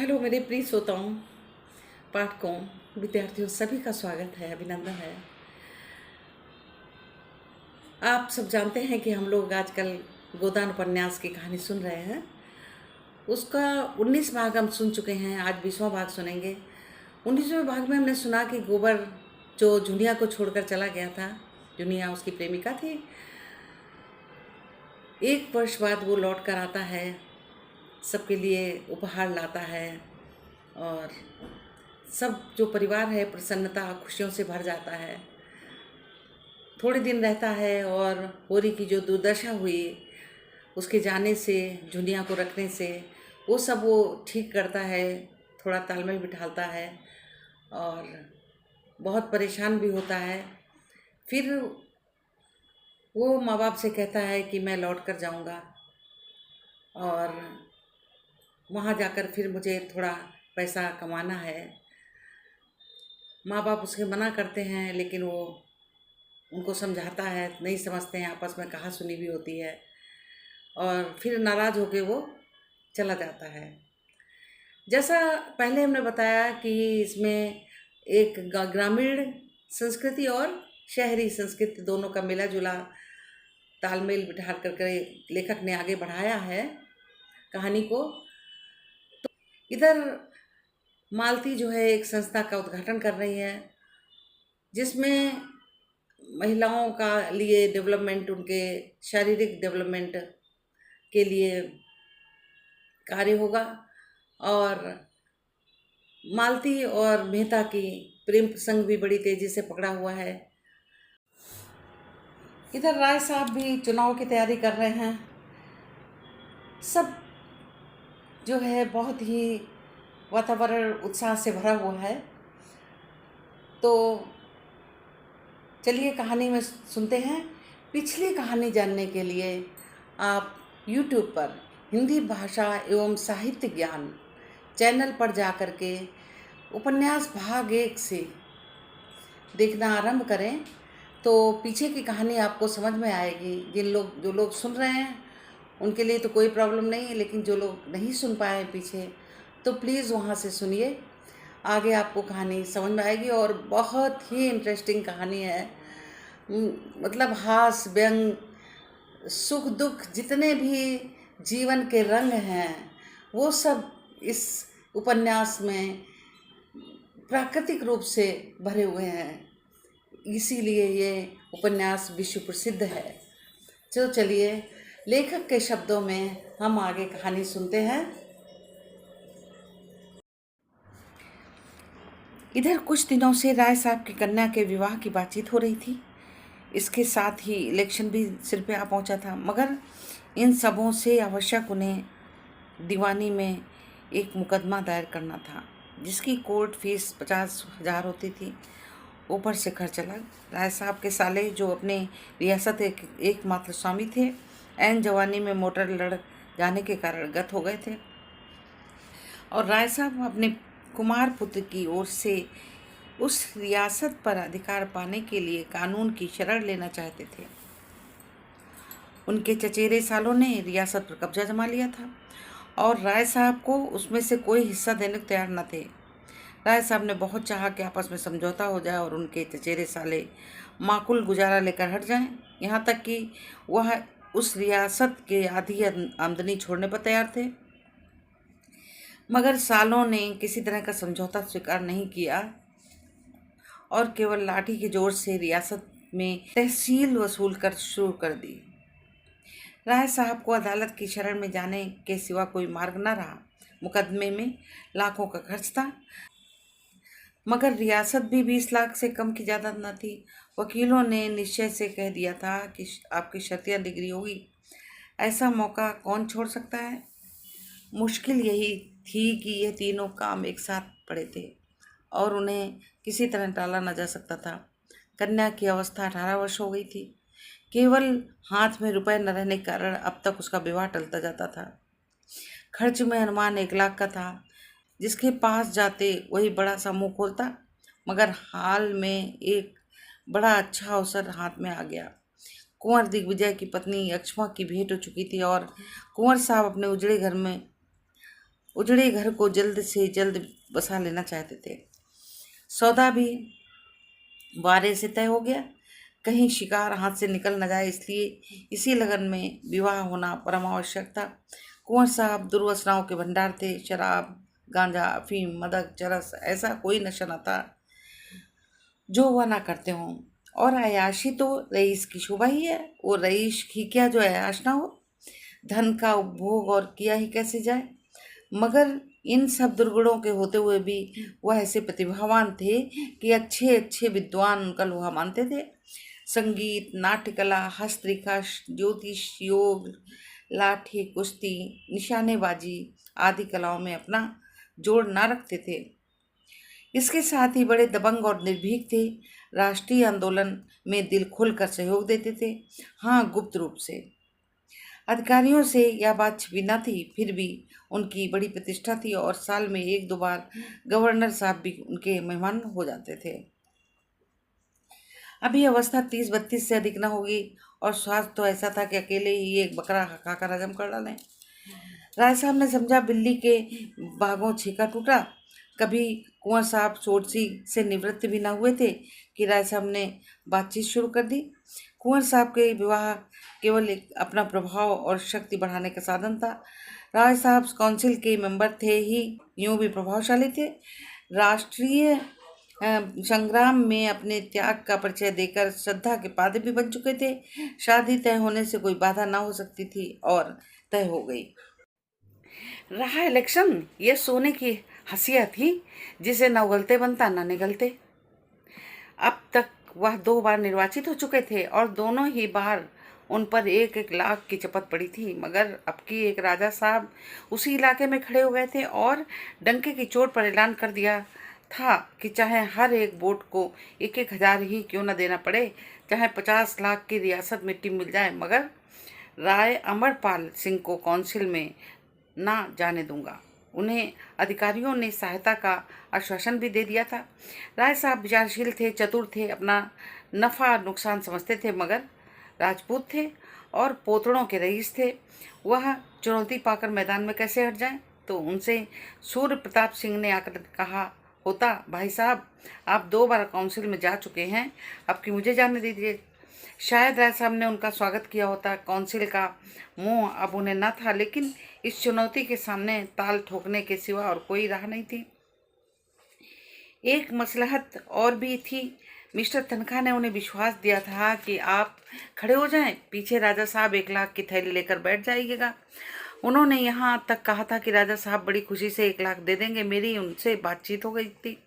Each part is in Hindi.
हेलो मेरे प्रिय श्रोताओं, पाठकों, विद्यार्थियों सभी का स्वागत है, अभिनंदन है। आप सब जानते हैं कि हम लोग आजकल गोदान उपन्यास की कहानी सुन रहे हैं। उसका 19 भाग हम सुन चुके हैं, आज 20वां भाग सुनेंगे। 19वें भाग में हमने सुना कि गोबर जो जुनिया को छोड़कर चला गया था, जुनिया उसकी प्रेमिका थी, 1 वर्ष बाद वो लौट कर आता है, सबके लिए उपहार लाता है और सब जो परिवार है प्रसन्नता खुशियों से भर जाता है। थोड़े दिन रहता है और होरी की जो दुर्दशा हुई उसके जाने से, जुनिया को रखने से, वो सब वो ठीक करता है, थोड़ा तालमेल बिठाता है और बहुत परेशान भी होता है। फिर वो माँ बाप से कहता है कि मैं लौट कर जाऊँगा और वहाँ जाकर फिर मुझे थोड़ा पैसा कमाना है। माँ बाप उसके मना करते हैं, लेकिन वो उनको समझाता है, नहीं समझते हैं, आपस में कहा सुनी भी होती है और फिर नाराज़ होकर वो चला जाता है। जैसा पहले हमने बताया कि इसमें एक ग्रामीण संस्कृति और शहरी संस्कृति दोनों का मिला जुला तालमेल बिठा करके लेखक ने आगे बढ़ाया है कहानी को। तो इधर मालती जो है एक संस्था का उद्घाटन कर रही है जिसमें महिलाओं का लिए डेवलपमेंट, उनके शारीरिक डेवलपमेंट के लिए कार्य होगा और मालती और मेहता की प्रेम प्रसंग भी बड़ी तेजी से पकड़ा हुआ है। इधर राय साहब भी चुनाव की तैयारी कर रहे हैं। सब जो है बहुत ही वातावरण उत्साह से भरा हुआ है। तो चलिए कहानी में सुनते हैं। पिछली कहानी जानने के लिए आप YouTube पर हिंदी भाषा एवं साहित्य ज्ञान चैनल पर जा कर के उपन्यास भाग 1 से देखना आरंभ करें तो पीछे की कहानी आपको समझ में आएगी। जो लोग सुन रहे हैं उनके लिए तो कोई प्रॉब्लम नहीं है, लेकिन जो लोग नहीं सुन पाए पीछे, तो प्लीज़ वहाँ से सुनिए, आगे आपको कहानी समझ में आएगी। और बहुत ही इंटरेस्टिंग कहानी है। मतलब हास्य व्यंग, सुख दुख, जितने भी जीवन के रंग हैं वो सब इस उपन्यास में प्राकृतिक रूप से भरे हुए हैं, इसीलिए ये उपन्यास विश्व प्रसिद्ध है। तो चलिए लेखक के शब्दों में हम आगे कहानी सुनते हैं। इधर कुछ दिनों से राय साहब की कन्या के विवाह की बातचीत हो रही थी। इसके साथ ही इलेक्शन भी सिर पे आ पहुंचा था, मगर इन सबों से आवश्यक उन्हें दीवानी में एक मुकदमा दायर करना था जिसकी कोर्ट फीस 50,000 होती थी। ऊपर से खर्च अलग। राय साहब के साले जो अपने रियासत एकमात्र स्वामी थे, ऐन जवानी में मोटर लड़ जाने के कारण गत हो गए थे और राय साहब अपने कुमार पुत्र की ओर से उस रियासत पर अधिकार पाने के लिए कानून की शरण लेना चाहते थे। उनके चचेरे सालों ने रियासत पर कब्जा जमा लिया था और राय साहब को उसमें से कोई हिस्सा देने को तैयार न थे। राय साहब ने बहुत चाहा कि आपस में समझौता हो जाए और उनके चचेरे साले माकूल गुजारा लेकर हट जाएं, यहाँ तक कि वह उस रियासत के आधी आमदनी छोड़ने पर तैयार थे। मगर सालों ने किसी तरह का समझौता स्वीकार नहीं किया और केवल लाठी के जोर से रियासत में तहसील वसूल कर शुरू कर दी। राय साहब को अदालत की शरण में जाने के सिवा कोई मार्ग न रहा। मुकदमे में लाखों का खर्च था, मगर रियासत भी 20 लाख से कम की ज़्यादा न थी। वकीलों ने निश्चय से कह दिया था कि आपकी शर्तिया डिग्री होगी। ऐसा मौका कौन छोड़ सकता है। मुश्किल यही थी कि ये तीनों काम एक साथ पड़े थे और उन्हें किसी तरह टाला न जा सकता था। कन्या की अवस्था 18 वर्ष हो गई थी। केवल हाथ में रुपए न रहने के कारण अब तक उसका विवाह टलता जाता था। खर्च में अनुमान 1 लाख का था। जिसके पास जाते वही बड़ा सा मुंह खोलता, मगर हाल में एक बड़ा अच्छा अवसर हाथ में आ गया। कुंवर दिग्विजय की पत्नी अक्षमा की भेंट हो चुकी थी और कुंवर साहब अपने उजड़े घर में उजड़े घर को जल्द से जल्द बसा लेना चाहते थे। सौदा भी वारे से तय हो गया, कहीं शिकार हाथ से निकल न जाए, इसलिए इसी लगन में विवाह होना परम आवश्यक था। कुंवर साहब दुर्वासनाओं के भंडार थे। शराब, गांजा, अफीम, मदक, चरस, ऐसा कोई नशा न था जो वह ना करते हों। और अय्याशी तो रईस की शोभा ही है। वो रईस ही क्या जो अय्याश ना हो। धन का उपभोग और किया ही कैसे जाए। मगर इन सब दुर्गुणों के होते हुए भी वह ऐसे प्रतिभावान थे कि अच्छे अच्छे विद्वान उनका लोहा मानते थे। संगीत, नाट्यकला, हस्तरेखा, ज्योतिष, योग, लाठी, कुश्ती, निशानेबाजी आदि कलाओं में अपना जोड़ ना रखते थे। इसके साथ ही बड़े दबंग और निर्भीक थे। राष्ट्रीय आंदोलन में दिल खोलकर सहयोग देते थे, हाँ, गुप्त रूप से। अधिकारियों से यह बात छिपी न थी, फिर भी उनकी बड़ी प्रतिष्ठा थी और साल में एक दो बार गवर्नर साहब भी उनके मेहमान हो जाते थे। अभी अवस्था 30-32 से अधिक न होगी और स्वास्थ्य तो ऐसा था कि अकेले ही एक बकरा खाकर हजम कर डालें। राय साहब ने समझा बिल्ली के बागों छीका टूटा। कभी कुंवर साहब सोडसी से निवृत्त भी न हुए थे कि राय साहब ने बातचीत शुरू कर दी। कुंवर साहब के विवाह केवल एक अपना प्रभाव और शक्ति बढ़ाने का साधन था। राय साहब काउंसिल के मेंबर थे ही, यूं भी प्रभावशाली थे। राष्ट्रीय संग्राम में अपने त्याग का परिचय देकर श्रद्धा के पात्र भी बन चुके थे। शादी तय होने से कोई बाधा ना हो सकती थी और तय हो गई। रहा इलेक्शन, ये सोने की हंसिया थी जिसे न उगलते बनता न निगलते। अब तक वह 2 बार निर्वाचित हो चुके थे और दोनों ही बार उन पर 1-1 लाख की चपत पड़ी थी। मगर अब की एक राजा साहब उसी इलाके में खड़े हो गए थे और डंके की चोट पर ऐलान कर दिया था कि चाहे हर एक वोट को 1-1 हजार ही क्यों न देना पड़े, चाहे 50 लाख की रियासत मिट्टी मिल जाए, मगर राय अमरपाल सिंह को काउंसिल में ना जाने दूंगा। उन्हें अधिकारियों ने सहायता का आश्वासन भी दे दिया था। राय साहब विचारशील थे, चतुर थे, अपना नफा नुकसान समझते थे, मगर राजपूत थे और पोतड़ों के रईस थे। वह चुनौती पाकर मैदान में कैसे हट जाएं? तो उनसे सूर्य प्रताप सिंह ने आकर कहा होता, भाई साहब, आप 2 बार काउंसिल में जा चुके हैं, अब की मुझे जाने दीजिए। शायद राय साहब ने उनका स्वागत किया होता। काउंसिल का मोह अब उन्हें न था, लेकिन इस चुनौती के सामने ताल ठोकने के सिवा और कोई राह नहीं थी। एक मसलहत और भी थी। मिस्टर तनखा ने उन्हें विश्वास दिया था कि आप खड़े हो जाएं, पीछे राजा साहब 1 लाख की थैली लेकर बैठ जाइएगा। उन्होंने यहाँ तक कहा था कि राजा साहब बड़ी खुशी से 1 लाख दे देंगे। मेरी उनसे बातचीत हो गई थी,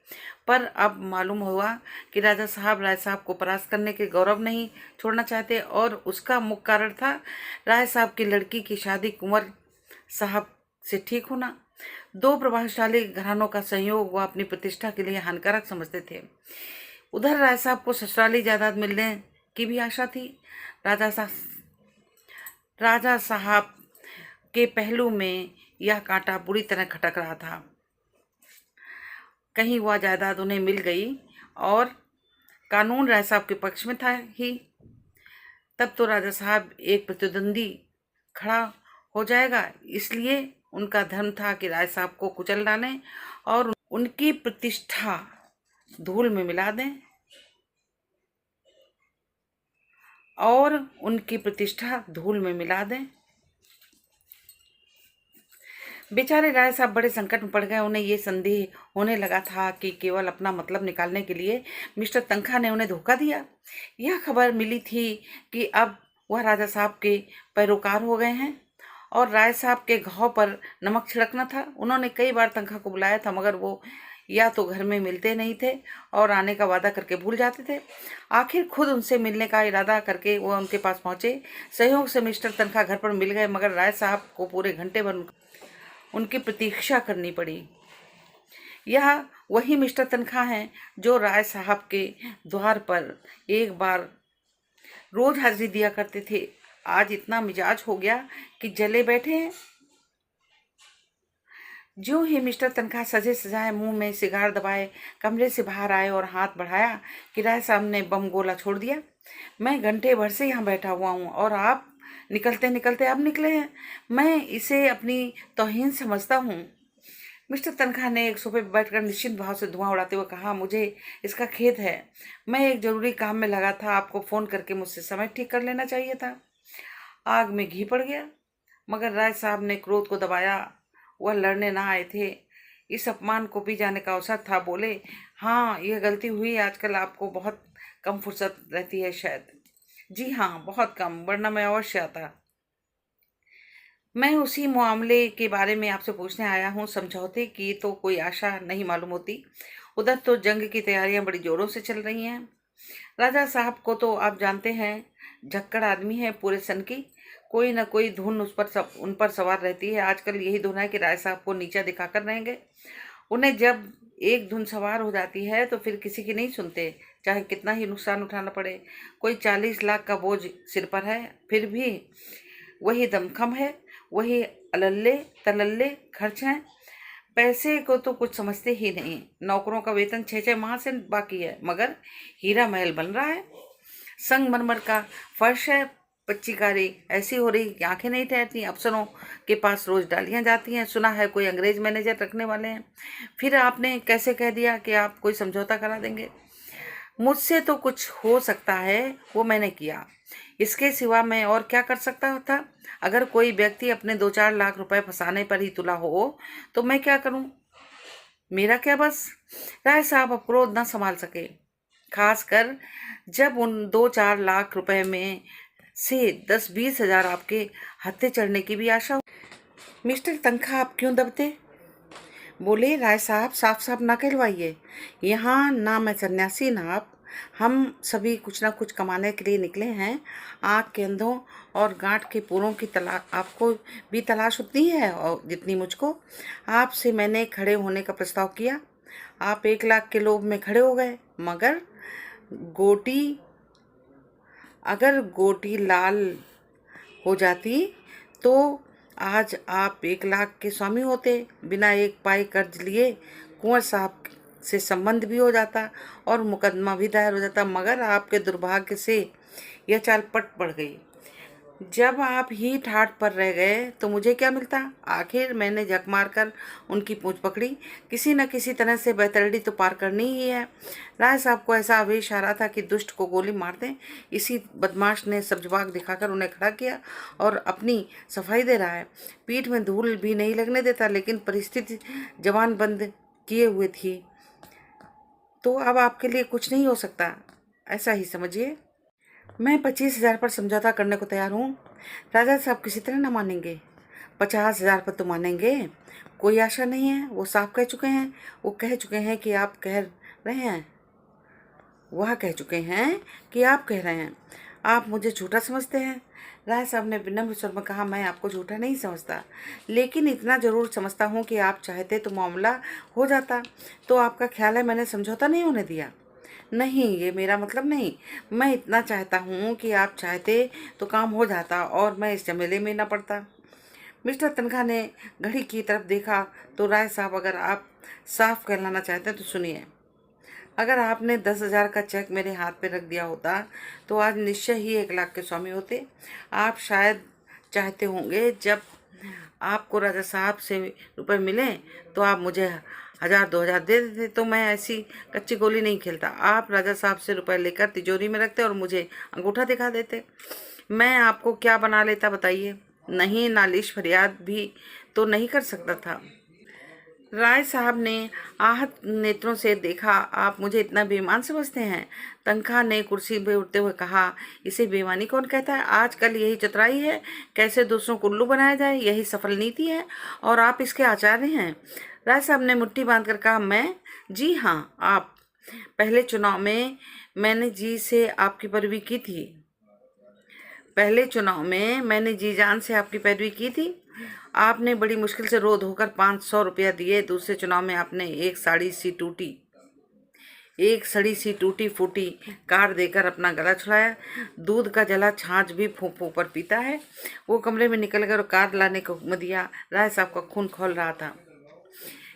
पर अब मालूम हुआ कि राजा साहब राय साहब को परास्त करने के गौरव नहीं छोड़ना चाहते और उसका मुख्य कारण था राय साहब की लड़की की शादी कुंवर साहब से ठीक होना। 2 प्रभावशाली घरानों का संयोग वह अपनी प्रतिष्ठा के लिए हानिकारक समझते थे। उधर राय साहब को ससुराली जायदाद मिलने की भी आशा थी। राजा साहब के पहलू में यह कांटा बुरी तरह खटक रहा था। कहीं वह जायदाद उन्हें मिल गई और कानून राय साहब के पक्ष में था ही, तब तो राजा साहब एक प्रतिद्वंदी खड़ा हो जाएगा। इसलिए उनका धर्म था कि राय साहब को कुचल डालें और उनकी प्रतिष्ठा धूल में मिला दें बेचारे राय साहब बड़े संकट में पड़ गए। उन्हें ये संदेह होने लगा था कि केवल अपना मतलब निकालने के लिए मिस्टर तनखा ने उन्हें धोखा दिया। यह खबर मिली थी कि अब वह राजा साहब के पैरोकार हो गए हैं और राय साहब के घाव पर नमक छिड़कना था। उन्होंने कई बार तनखा को बुलाया था, मगर वो या तो घर में मिलते नहीं थे और आने का वादा करके भूल जाते थे। आखिर खुद उनसे मिलने का इरादा करके वह उनके पास पहुंचे। सहयोग से मिस्टर तनखा घर पर मिल गए, मगर राय साहब को पूरे घंटे भर उनकी प्रतीक्षा करनी पड़ी। यह वही मिस्टर तनखा हैं जो राय साहब के द्वार पर एक बार रोज हाजिरी दिया करते थे। आज इतना मिजाज हो गया कि जले बैठे हैं। जो ही मिस्टर तनखा सजे सजाए मुंह में सिगार दबाए कमरे से बाहर आए और हाथ बढ़ाया कि राय साहब ने बम गोला छोड़ दिया। मैं घंटे भर से यहाँ बैठा हुआ हूँ और आप निकलते निकलते अब निकले हैं। मैं इसे अपनी तौहीन समझता हूँ। मिस्टर तनखा ने एक सोफे पर बैठकर निश्चिंत भाव से धुआं उड़ाते हुए कहा, मुझे इसका खेद है। मैं एक जरूरी काम में लगा था। आपको फोन करके मुझसे समय ठीक कर लेना चाहिए था। आग में घी पड़ गया। मगर राय साहब ने क्रोध को दबाया। वह लड़ने ना आए थे, इस अपमान को पी जाने का अवसर था। बोले, हाँ, यह गलती हुई। आजकल आपको बहुत कम फुर्सत रहती है शायद। जी हाँ, बहुत कम, वरना मैं अवश्य आता। मैं उसी मामले के बारे में आपसे पूछने आया हूँ। समझौते की तो कोई आशा नहीं मालूम होती। उधर तो जंग की तैयारियां बड़ी जोरों से चल रही हैं। राजा साहब को तो आप जानते हैं, झक्कड़ आदमी है पूरे सन की। कोई न कोई धुन उन पर सवार रहती है। आजकल यही धुन है कि राय साहब को नीचा दिखाकर रहेंगे। उन्हें जब एक धुन सवार हो जाती है तो फिर किसी की नहीं सुनते, चाहे कितना ही नुकसान उठाना पड़े। कोई 40 लाख का बोझ सिर पर है, फिर भी वही दमखम है, वही अल्ले तलल्ले खर्च हैं। पैसे को तो कुछ समझते ही नहीं। नौकरों का वेतन 6-6 माह से बाकी है, मगर हीरा महल बन रहा है। संगमरमर का फर्श है। पच्चीकारी ऐसी हो रही कि आंखें नहीं ठहरती। अफसरों के पास रोज डालियां जाती हैं। सुना है कोई अंग्रेज मैनेजर रखने वाले हैं। फिर आपने कैसे कह दिया कि आप कोई समझौता करा देंगे? मुझसे तो कुछ हो सकता है, वो मैंने किया। इसके सिवा मैं और क्या कर सकता था? अगर कोई व्यक्ति अपने 2-4 लाख रुपए फंसाने पर ही तुला हो तो मैं क्या करूं? मेरा क्या बस? राय साहब अब क्रोध न संभाल सके, खासकर जब उन 2-4 लाख रुपए में से 10-20 हजार आपके हत्थे चढ़ने की भी आशा हो। मिस्टर तनखा, आप क्यों दबते? बोले, राय साहब, साफ साफ ना कहलवाइए। यहाँ ना मैं सन्यासी ना आप। हम सभी कुछ ना कुछ कमाने के लिए निकले हैं। आँख के अंधों और गांठ के पूरों की तलाश आपको भी तलाश उतनी है और जितनी मुझको। आपसे मैंने खड़े होने का प्रस्ताव किया। आप 1 लाख के लोभ में खड़े हो गए। मगर गोटी अगर गोटी लाल हो जाती तो आज आप 1 लाख के स्वामी होते। बिना एक पाई कर्ज लिए कुंवर साहब से संबंध भी हो जाता और मुकदमा भी दायर हो जाता। मगर आपके दुर्भाग्य से यह चाल पट पड़ गई। जब आप ही ठाठ पर रह गए तो मुझे क्या मिलता? आखिर मैंने झक मारकर उनकी पूंछ पकड़ी। किसी न किसी तरह से बैतरणी तो पार करनी ही है। राय साहब को ऐसा आवेश आ रहा था कि दुष्ट को गोली मार दें। इसी बदमाश ने सब्जबाग दिखाकर उन्हें खड़ा किया और अपनी सफाई दे रहा है। पीठ में धूल भी नहीं लगने देता, लेकिन परिस्थिति जवान बंद किए हुए थी। तो अब आपके लिए कुछ नहीं हो सकता, ऐसा ही समझिए। मैं 25 हजार पर समझौता करने को तैयार हूँ। राजा साहब किसी तरह न मानेंगे। 50 हजार पर तो मानेंगे। कोई आशा नहीं है, वो साफ कह चुके हैं। वो कह चुके हैं कि आप कह रहे हैं वह कह चुके हैं कि आप कह रहे हैं। आप मुझे झूठा समझते हैं। राय साहब ने विनम्र स्वर में कहा, मैं आपको झूठा नहीं समझता, लेकिन इतना जरूर समझता हूँ कि आप चाहते तो मामला हो जाता। तो आपका ख्याल है मैंने समझौता नहीं होने दिया? नहीं, ये मेरा मतलब नहीं। मैं इतना चाहता हूँ कि आप चाहते तो काम हो जाता और मैं इस झमेले में न पड़ता। मिस्टर तनखा ने घड़ी की तरफ देखा तो, राय साहब, अगर आप साफ कहलाना चाहते हैं तो सुनिए। अगर आपने 10 हजार का चेक मेरे हाथ पे रख दिया होता तो आज निश्चय ही 1 लाख के स्वामी होते। आप शायद चाहते होंगे जब आपको राजा साहब से रुपए मिले तो आप मुझे 1000-2000 दे देते। तो मैं ऐसी कच्ची गोली नहीं खेलता। आप राजा साहब से रुपए लेकर तिजोरी में रखते और मुझे अंगूठा दिखा देते। मैं आपको क्या बना लेता बताइए? नहीं, नालिश फरियाद भी तो नहीं कर सकता था। राय साहब ने आहत नेत्रों से देखा। आप मुझे इतना बेईमान समझते हैं? तनखा ने कुर्सी पे उठते हुए कहा, इसे बेईमानी कौन कहता है? आजकल यही चतुराई है, कैसे दूसरों को उल्लू बनाया जाए, यही सफल नीति है और आप इसके आचार्य हैं। राय साहब ने मुट्ठी बांधकर कहा, मैं? जी हाँ, आप। पहले चुनाव में मैंने जी से आपकी पैरवी की थी। पहले चुनाव में मैंने जी जान से आपकी पैरवी की थी। आपने बड़ी मुश्किल से रो धोकर 500 रुपया दिए। दूसरे चुनाव में आपने एक सड़ी सी टूटी फूटी कार देकर अपना गला छुड़ाया। दूध का जला छाछ भी फूंक फूंक पर पीता है। वो कमरे में निकल गए और कार लाने को हुक्म दिया। राय साहब का खून खौल रहा था।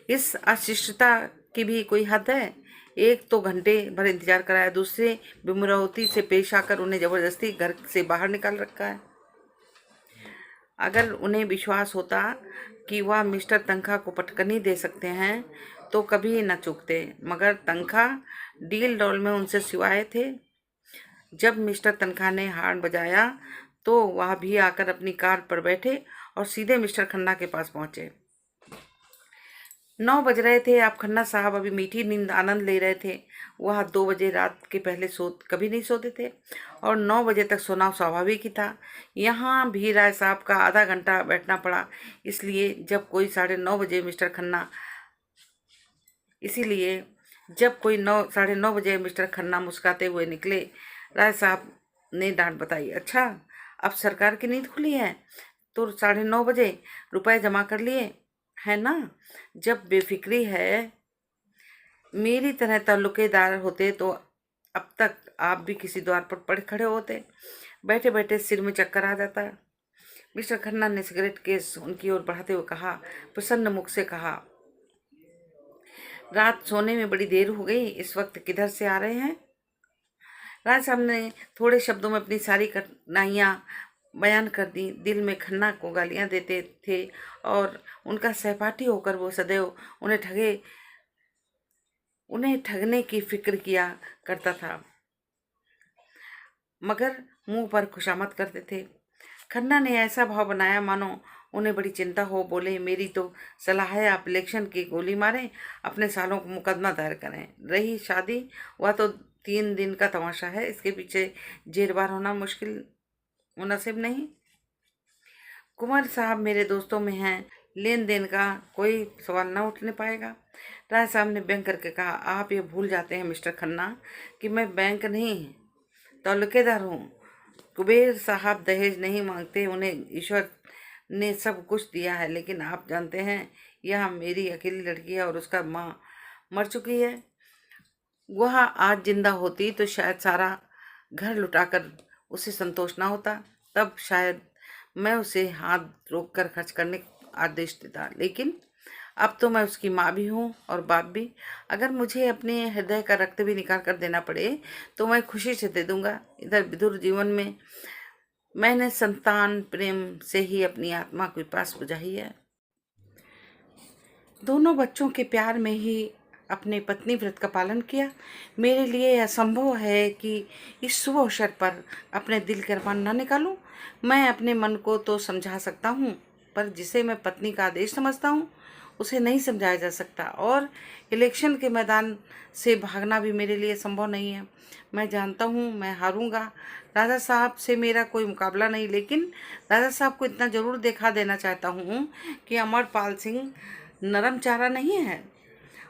इस अशिष्टता की भी कोई हद है? एक तो घंटे भर इंतजार कराया, दूसरे बेमुरौती से पेश आकर उन्हें जबरदस्ती घर से बाहर निकाल रखा है। अगर उन्हें विश्वास होता कि वह मिस्टर तनखा को पटकनी दे सकते हैं तो कभी न चूकते, मगर तनखा डील डॉल में उनसे सिवाय थे। जब मिस्टर तनखा ने हॉर्न बजाया तो वह भी आकर अपनी कार पर बैठे और सीधे मिस्टर खन्ना के पास पहुंचे। 9 बज रहे थे। आप खन्ना साहब अभी मीठी नींद आनंद ले रहे थे। वह 2 बजे रात के पहले कभी नहीं सोते थे और 9 बजे तक सोना स्वाभाविक ही था। यहाँ भी राय साहब का आधा घंटा बैठना पड़ा, इसलिए जब कोई 9:30 बजे मिस्टर खन्ना इसीलिए जब कोई 9:30 बजे मिस्टर खन्ना मुस्कुराते हुए निकले, राय साहब ने डांट बताई, अच्छा अब सरकार की नींद खुली है तो 9:30 बजे रुपए जमा कर लिए है ना। जब बेफिक्री है मेरी तरह ताल्लुकेदार होते तो अब तक आप भी किसी द्वार पर पड़े खड़े होते। बैठे बैठे सिर में चक्कर आ जाता। मिस्टर खन्ना ने सिगरेट केस उनकी ओर बढ़ाते हुए कहा, प्रसन्न मुख से कहा, रात सोने में बड़ी देर हो गई, इस वक्त किधर से आ रहे हैं। राय साहब ने थोड़े शब्दों में अपनी सारी कठिनाइयाँ बयान कर दी। दिल में खन्ना को गालियाँ देते थे और उनका सहपाठी होकर वो सदैव उन्हें ठगने की फिक्र किया करता था, मगर मुंह पर खुशामद करते थे। खन्ना ने ऐसा भाव बनाया मानो उन्हें बड़ी चिंता हो। बोले, मेरी तो सलाह है आप इलेक्शन की गोली मारें, अपने सालों को मुकदमा दायर करें। रही शादी, वह तो 3 दिन का तमाशा है, इसके पीछे जेरबार होना मुनासिब नहीं। कुंवर साहब मेरे दोस्तों में हैं, लेन देन का कोई सवाल न उठने पाएगा। राय साहब ने व्यंग करके कहा, आप ये भूल जाते हैं मिस्टर खन्ना कि मैं बैंक नहीं ताल्लुकेदार हूँ। कुबेर साहब दहेज नहीं मांगते, उन्हें ईश्वर ने सब कुछ दिया है, लेकिन आप जानते हैं यह मेरी अकेली लड़की है और उसका माँ मर चुकी है। वह आज जिंदा होती तो शायद सारा घर लुटाकर उसे संतोष ना होता, तब शायद मैं उसे हाथ रोक कर खर्च करने का आदेश देता, लेकिन अब तो मैं उसकी माँ भी हूँ और बाप भी। अगर मुझे अपने हृदय का रक्त भी निकाल कर देना पड़े तो मैं खुशी से दे दूंगा। इधर विधुर जीवन में मैंने संतान प्रेम से ही अपनी आत्मा की प्यास बुझाई है। दोनों बच्चों के प्यार में ही अपने पत्नी व्रत का पालन किया। मेरे लिए यह असंभव है कि इस शुभ अवसर पर अपने दिल के अरमान न निकालूं। मैं अपने मन को तो समझा सकता हूँ, पर जिसे मैं पत्नी का आदेश समझता हूँ उसे नहीं समझाया जा सकता, और इलेक्शन के मैदान से भागना भी मेरे लिए संभव नहीं है। मैं जानता हूँ मैं हारूंगा। राजा साहब से मेरा कोई मुकाबला नहीं, लेकिन राजा साहब को इतना जरूर दिखा देना चाहता हूँ कि अमरपाल सिंह नरम चारा नहीं है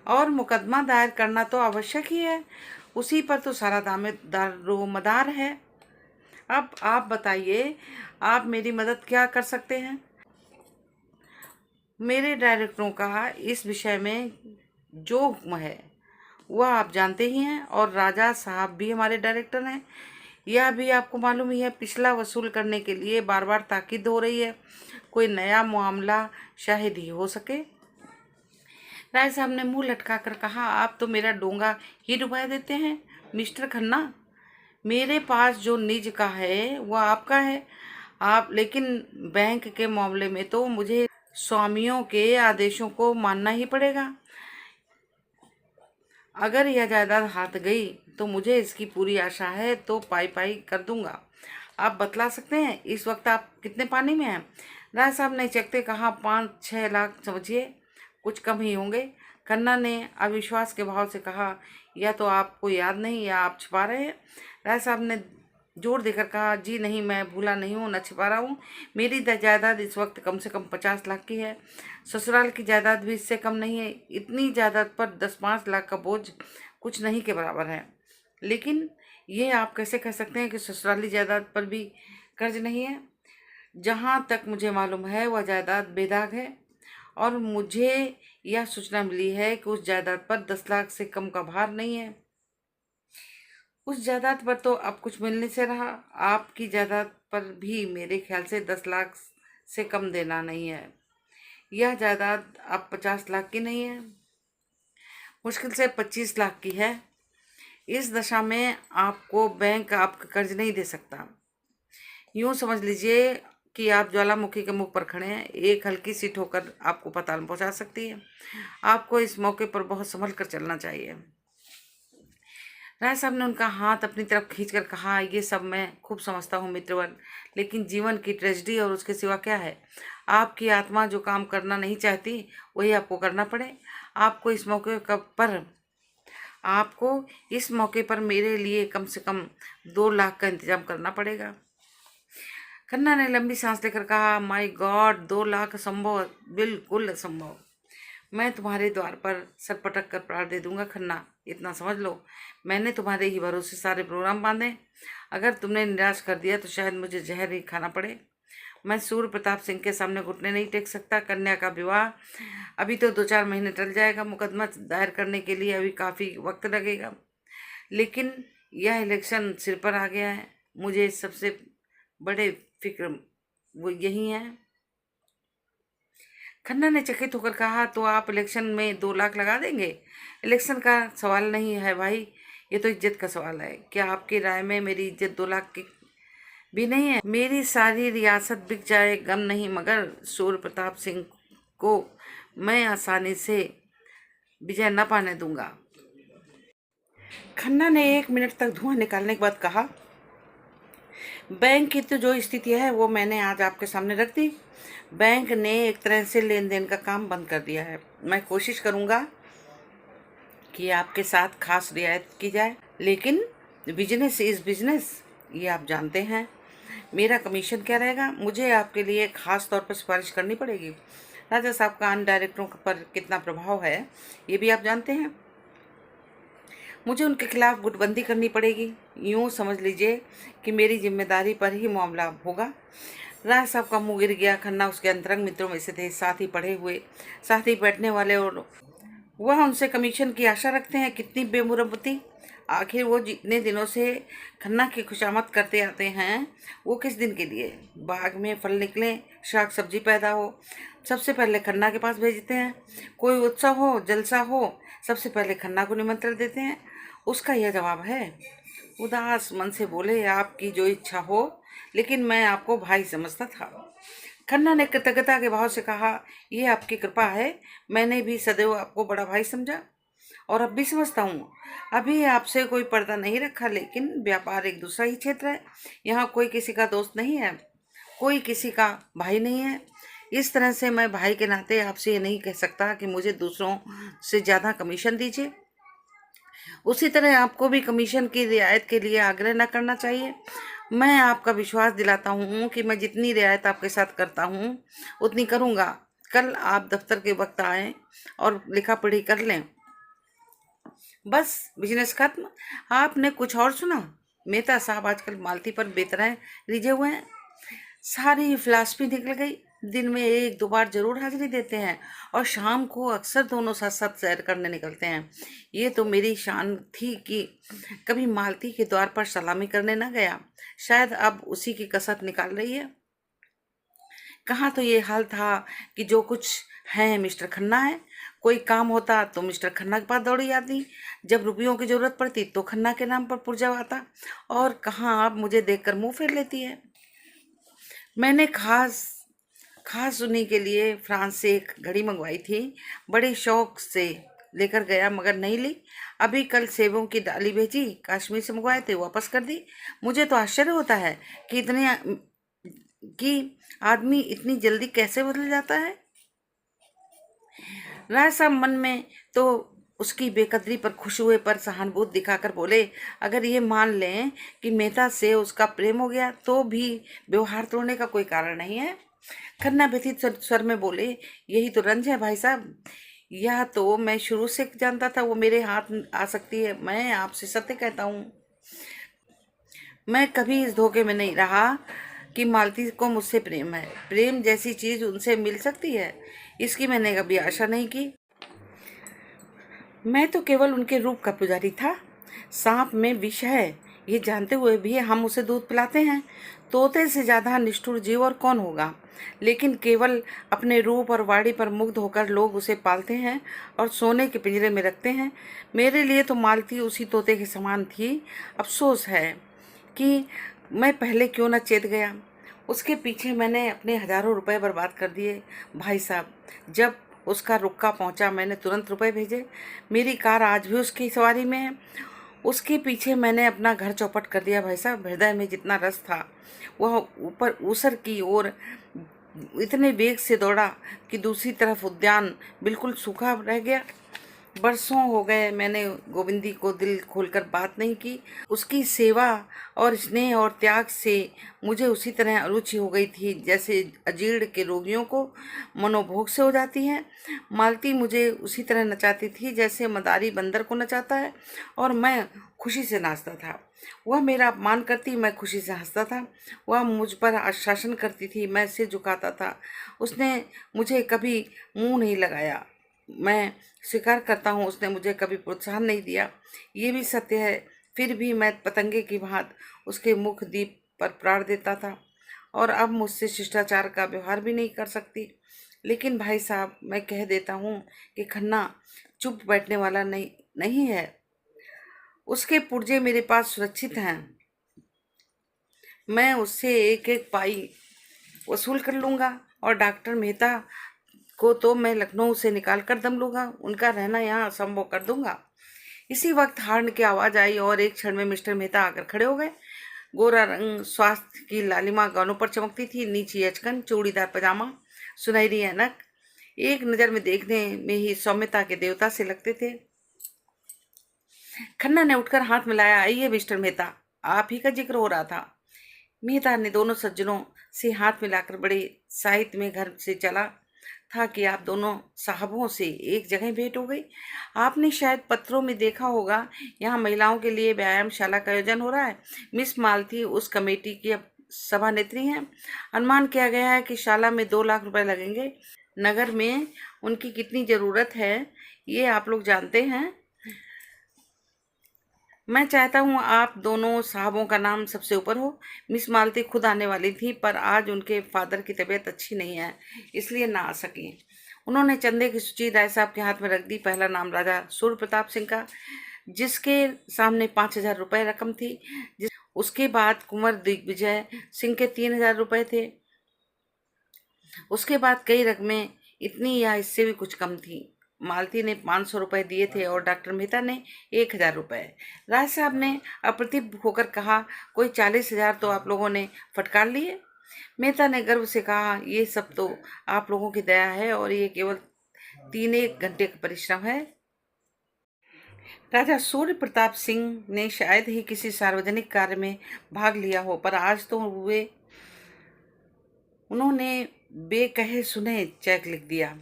और मुकदमा दायर करना तो आवश्यक ही है। उसी पर तो सारा दारोमदार है। अब आप बताइए, आप मेरी मदद क्या कर सकते हैं। मेरे डायरेक्टरों का इस विषय में जो हुक्म है वह आप जानते ही हैं, और राजा साहब भी हमारे डायरेक्टर हैं, यह भी आपको मालूम ही है। पिछला वसूल करने के लिए बार बार ताकीद हो रही है, कोई नया मामला शायद ही हो सके। राय साहब ने मुंह लटका कर कहा, आप तो मेरा डोंगा ही डुबा देते हैं मिस्टर खन्ना। मेरे पास जो निज का है वह आपका है, आप लेकिन बैंक के मामले में तो मुझे स्वामियों के आदेशों को मानना ही पड़ेगा। अगर यह जायदाद हाथ गई तो मुझे इसकी पूरी आशा है, तो पाई पाई कर दूंगा। आप बतला सकते हैं इस वक्त आप कितने पानी में हैं। राय साहब ने चकते कहा, 5-6 लाख समझिए, कुछ कम ही होंगे। खन्ना ने अविश्वास के भाव से कहा, या तो आपको याद नहीं या आप छिपा रहे हैं। राय साहब ने जोर देकर कहा, जी नहीं, मैं भूला नहीं हूँ, न छिपा रहा हूँ। मेरी जायदाद इस वक्त कम से कम 50 लाख की है। ससुराल की जायदाद भी इससे कम नहीं है। इतनी जायदाद पर 10-5 लाख का बोझ कुछ नहीं के बराबर है। लेकिन ये आप कैसे कह सकते हैं कि ससुराली जायदाद पर भी कर्ज नहीं है। जहाँ तक मुझे मालूम है वह जायदाद बेदाग है, और मुझे यह सूचना मिली है कि उस जायदाद पर 10 लाख से कम का भार नहीं है। उस जायदाद पर तो अब कुछ मिलने से रहा। आपकी जायदाद पर भी मेरे ख्याल से 10 लाख से कम देना नहीं है। यह जायदाद अब 50 लाख की नहीं है, मुश्किल से 25 लाख की है। इस दशा में आपको बैंक आपका कर्ज नहीं दे सकता। यूँ समझ लीजिए कि आप ज्वालामुखी के मुख पर खड़े हैं। एक हल्की सी ठोकर आपको पाताल में पहुंचा सकती है। आपको इस मौके पर बहुत संभल कर चलना चाहिए। राय साहब ने उनका हाथ अपनी तरफ खींचकर कहा, ये सब मैं खूब समझता हूँ मित्रवर, लेकिन जीवन की ट्रेजेडी और उसके सिवा क्या है। आपकी आत्मा जो काम करना नहीं चाहती वही आपको करना पड़े। आपको इस मौके पर मेरे लिए कम से कम 2 लाख का इंतजाम करना पड़ेगा। खन्ना ने लंबी सांस लेकर कहा, माय गॉड, 2 लाख असंभव, बिल्कुल असंभव। मैं तुम्हारे द्वार पर सर पटक कर प्राण दे दूंगा खन्ना, इतना समझ लो। मैंने तुम्हारे ही भरोसे सारे प्रोग्राम बांधे। अगर तुमने निराश कर दिया तो शायद मुझे जहर ही खाना पड़े। मैं सूर्य प्रताप सिंह के सामने घुटने नहीं टेक सकता। कन्या का विवाह अभी तो 2-4 महीने टल जाएगा। मुकदमा दायर करने के लिए अभी काफ़ी वक्त लगेगा। लेकिन यह इलेक्शन सिर पर आ गया है। मुझे सबसे बड़े फिक्र वो यही है। खन्ना ने चकित होकर कहा, तो आप इलेक्शन में 2 लाख लगा देंगे? इलेक्शन का सवाल नहीं है भाई, ये तो इज्जत का सवाल है। क्या आपकी राय में मेरी इज्जत 2 लाख की भी नहीं है? मेरी सारी रियासत बिक जाए गम नहीं, मगर सूर्य प्रताप सिंह को मैं आसानी से विजय न पाने दूंगा। खन्ना ने 1 मिनट तक धुआं निकालने के बाद कहा, बैंक की तो जो स्थिति है वो मैंने आज आपके सामने रख दी। बैंक ने एक तरह से लेन देन का काम बंद कर दिया है। मैं कोशिश करूंगा कि आपके साथ खास रियायत की जाए, लेकिन बिजनेस इज बिजनेस, ये आप जानते हैं। मेरा कमीशन क्या रहेगा? मुझे आपके लिए खास तौर पर सिफारिश करनी पड़ेगी। राजा साहब का अन्य डायरेक्टरों पर कितना प्रभाव है ये भी आप जानते हैं। मुझे उनके खिलाफ गुटबंदी करनी पड़ेगी। यूँ समझ लीजिए कि मेरी जिम्मेदारी पर ही मामला होगा। राय साहब का मुंह गिर गया। खन्ना उसके अंतरंग मित्रों में से थे, साथ ही पढ़े हुए, साथ ही बैठने वाले, और वह उनसे कमीशन की आशा रखते हैं। कितनी बेमुरब्बती! आखिर वो जितने दिनों से खन्ना की खुशामद करते आते हैं वो किस दिन के लिए? बाग में फल निकले, शाक सब्जी पैदा हो, सबसे पहले खन्ना के पास भेजते हैं। कोई उत्सव हो, जलसा हो, सबसे पहले खन्ना को निमंत्रण देते हैं। उसका यह जवाब है। उदास मन से बोले, आपकी जो इच्छा हो, लेकिन मैं आपको भाई समझता था। खन्ना ने कृतज्ञता के भाव से कहा, यह आपकी कृपा है। मैंने भी सदैव आपको बड़ा भाई समझा और अब भी समझता हूँ। अभी आपसे कोई पर्दा नहीं रखा, लेकिन व्यापार एक दूसरा ही क्षेत्र है। यहाँ कोई किसी का दोस्त नहीं है, कोई किसी का भाई नहीं है। इस तरह से मैं भाई के नाते आपसे ये नहीं कह सकता कि मुझे दूसरों से ज़्यादा कमीशन दीजिए। उसी तरह आपको भी कमीशन की रियायत के लिए आग्रह न करना चाहिए। मैं आपका विश्वास दिलाता हूँ कि मैं जितनी रियायत आपके साथ करता हूँ उतनी करूँगा। कल आप दफ्तर के वक्त आएँ और लिखा पढ़ी कर लें। बस बिजनेस खत्म। आपने कुछ और सुना? मेहता साहब आजकल मालती पर बेतरह रिझे हुए हैं। सारी फिलासफी निकल गई। दिन में 1-2 बार जरूर हाजिरी देते हैं और शाम को अक्सर दोनों साथ साथ सैर करने निकलते हैं। ये तो मेरी शान थी कि कभी मालती के द्वार पर सलामी करने न गया। शायद अब उसी की कसरत निकाल रही है। कहाँ तो ये हाल था कि जो कुछ है मिस्टर खन्ना है। कोई काम होता तो मिस्टर खन्ना के पास दौड़ी आती, जब रुपयों की जरूरत पड़ती तो खन्ना के नाम पर पुर्जा आता। और कहाँ आप मुझे देखकर मुंह फेर लेती है। मैंने खास उन्हीं के लिए फ्रांस से एक घड़ी मंगवाई थी। बड़े शौक से लेकर गया, मगर नहीं ली। अभी कल सेबों की डाली भेजी, कश्मीर से मंगवाए थे, वापस कर दी। मुझे तो आश्चर्य होता है कि आदमी इतनी जल्दी कैसे बदल जाता है। राय साहब मन में तो उसकी बेकदरी पर खुश हुए, पर सहानुभूति दिखाकर बोले, अगर ये मान लें कि मेहता से उसका प्रेम हो गया तो भी व्यवहार तोड़ने का कोई कारण नहीं है। खन्ना व्यथित स्वर में बोले, यही तो रंज है भाई साहब। यह तो मैं शुरू से जानता था वो मेरे हाथ आ सकती है। मैं आपसे सत्य कहता हूँ, मैं कभी इस धोखे में नहीं रहा कि मालती को मुझसे प्रेम है। प्रेम जैसी चीज उनसे मिल सकती है, इसकी मैंने कभी आशा नहीं की। मैं तो केवल उनके रूप का पुजारी था। सांप में विष है ये जानते हुए भी हम उसे दूध पिलाते हैं। तोते से ज्यादा निष्ठुर जीव और कौन होगा। लेकिन केवल अपने रूप और वाणी पर मुग्ध होकर लोग उसे पालते हैं और सोने के पिंजरे में रखते हैं। मेरे लिए तो मालती उसी तोते के समान थी। अफसोस है कि मैं पहले क्यों न चेत गया। उसके पीछे मैंने अपने हज़ारों रुपए बर्बाद कर दिए भाई साहब। जब उसका रुक्का पहुंचा मैंने तुरंत रुपए भेजे। मेरी कार आज भी उसकी सवारी में है। उसके पीछे मैंने अपना घर चौपट कर दिया भाई साहब। हृदय में जितना रस था वह ऊपर ऊसर की ओर इतने वेग से दौड़ा कि दूसरी तरफ उद्यान बिल्कुल सूखा रह गया। बरसों हो गए मैंने गोविंदी को दिल खोलकर बात नहीं की। उसकी सेवा और स्नेह और त्याग से मुझे उसी तरह रुचि हो गई थी जैसे अजीर्ण के रोगियों को मनोभोग से हो जाती है। मालती मुझे उसी तरह नचाती थी जैसे मदारी बंदर को नचाता है, और मैं खुशी से नाचता था। वह मेरा अपमान करती, मैं खुशी से हंसता था। वह मुझ पर आश्वासन करती थी, मैं सिर झुकाता था। उसने मुझे कभी मुंह नहीं लगाया। मैं स्वीकार करता हूँ उसने मुझे कभी प्रोत्साहन नहीं दिया, ये भी सत्य है। फिर भी मैं पतंगे की भांति उसके मुख दीप पर प्राण देता था, और अब मुझसे शिष्टाचार का व्यवहार भी नहीं कर सकती। लेकिन भाई साहब, मैं कह देता हूँ कि खन्ना चुप बैठने वाला नहीं है। उसके पुर्जे मेरे पास सुरक्षित हैं। मैं उससे एक एक पाई वसूल कर लूँगा, और डॉक्टर मेहता को तो मैं लखनऊ से निकाल कर दम लूँगा। उनका रहना यहाँ असंभव कर दूंगा। इसी वक्त हॉर्न की आवाज़ आई और एक क्षण में मिस्टर मेहता आकर खड़े हो गए। गोरा रंग, स्वास्थ्य की लालिमा गानों पर चमकती थी। नीची अचकन, चूड़ीदार पजामा, सुनहरी ऐनक, एक नज़र में देखने में ही सौम्यता के देवता से लगते थे। खन्ना ने उठकर हाथ मिलाया। आइए मिस्टर मेहता, आप ही का जिक्र हो रहा था। मेहता ने दोनों सज्जनों से हाथ मिलाकर बड़े साहित्य में घर से चला था कि आप दोनों साहबों से एक जगह भेंट हो गई। आपने शायद पत्रों में देखा होगा, यहाँ महिलाओं के लिए व्यायामशाला का आयोजन हो रहा है। मिस मालती उस कमेटी की अब सभानेत्री हैं। अनुमान किया गया है कि शाला में 2 लाख रुपए लगेंगे। नगर में उनकी कितनी ज़रूरत है ये आप लोग जानते हैं। मैं चाहता हूँ आप दोनों साहबों का नाम सबसे ऊपर हो। मिस मालती खुद आने वाली थी, पर आज उनके फादर की तबीयत अच्छी नहीं है, इसलिए ना आ सकी। उन्होंने चंदे की सूची राय साहब के हाथ में रख दी। पहला नाम राजा सूर्य प्रताप सिंह का, जिसके सामने 5,000 रुपये रकम थी। उसके बाद कुंवर दिग्विजय सिंह के 3,000 रुपये थे। उसके बाद कई रकमें इतनी या इससे भी कुछ कम थी। मालती ने 500 रुपये दिए थे और डॉक्टर मेहता ने 1,000 रुपये। राय साहब ने अप्रतिभ होकर कहा, कोई 40,000 तो आप लोगों ने फटकार लिए। मेहता ने गर्व से कहा, ये सब तो आप लोगों की दया है, और ये केवल 3 एक घंटे का परिश्रम है। राजा सूर्य प्रताप सिंह ने शायद ही किसी सार्वजनिक कार्य में भाग लिया हो, पर आज तो उन्होंने बेकहे सुने चेक लिख दिया।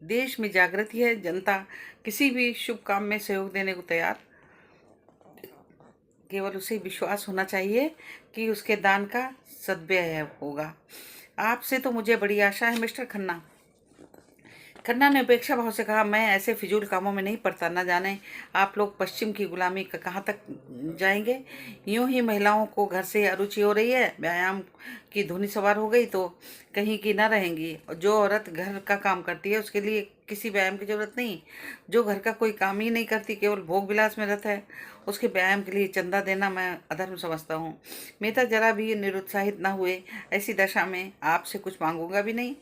देश में जागृति है, जनता किसी भी शुभ काम में सहयोग देने को तैयार। केवल उसे विश्वास होना चाहिए कि उसके दान का सद्व्यय होगा। आपसे तो मुझे बड़ी आशा है मिस्टर खन्ना। खन्ना ने उपेक्षा भाव से कहा, मैं ऐसे फिजूल कामों में नहीं पड़ता। न जाने आप लोग पश्चिम की गुलामी का कहाँ तक जाएंगे। यूं ही महिलाओं को घर से अरुचि हो रही है, व्यायाम की धुनी सवार हो गई तो कहीं की न रहेंगी। और जो औरत घर का काम करती है उसके लिए किसी व्यायाम की जरूरत नहीं। जो घर का कोई काम ही नहीं करती, केवल भोग विलास में रहता है, उसके व्यायाम के लिए चंदा देना मैं अधर्म समझता हूँ। मेहता जरा भी निरुत्साहित न हुए। ऐसी दशा में आपसे कुछ मांगूंगा भी नहीं।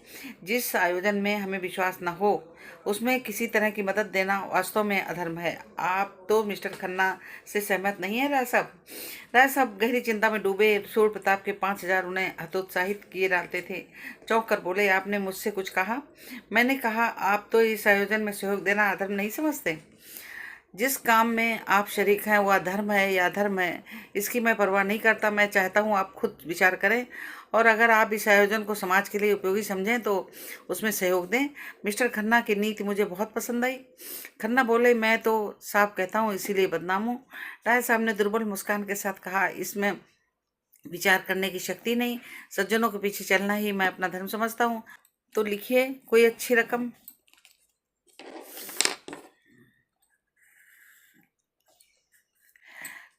जिस आयोजन में हमें विश्वास न हो उसमें किसी तरह की मदद देना वास्तव में अधर्म है। आप तो मिस्टर खन्ना से सहमत नहीं है राय साहब? राय साहब गहरी चिंता में डूबे। सूर्य प्रताप के 5,000 उन्हें हतोत्साहित किए डालते थे। चौंक कर बोले, आपने मुझसे कुछ कहा? मैंने कहा, आप तो इस आयोजन में सहयोग देना अधर्म नहीं समझते। जिस काम में आप शरीक हैं वह धर्म है या अधर्म है, इसकी मैं परवाह नहीं करता। मैं चाहता हूँ आप खुद विचार करें, और अगर आप इस आयोजन को समाज के लिए उपयोगी समझें तो उसमें सहयोग दें। मिस्टर खन्ना की नीति मुझे बहुत पसंद आई। खन्ना बोले, मैं तो साफ कहता हूँ इसीलिए बदनाम हूँ। राय साहब ने दुर्बल मुस्कान के साथ कहा, इसमें विचार करने की शक्ति नहीं, सज्जनों के पीछे चलना ही मैं अपना धर्म समझता हूँ। तो लिखिए कोई अच्छी रकम।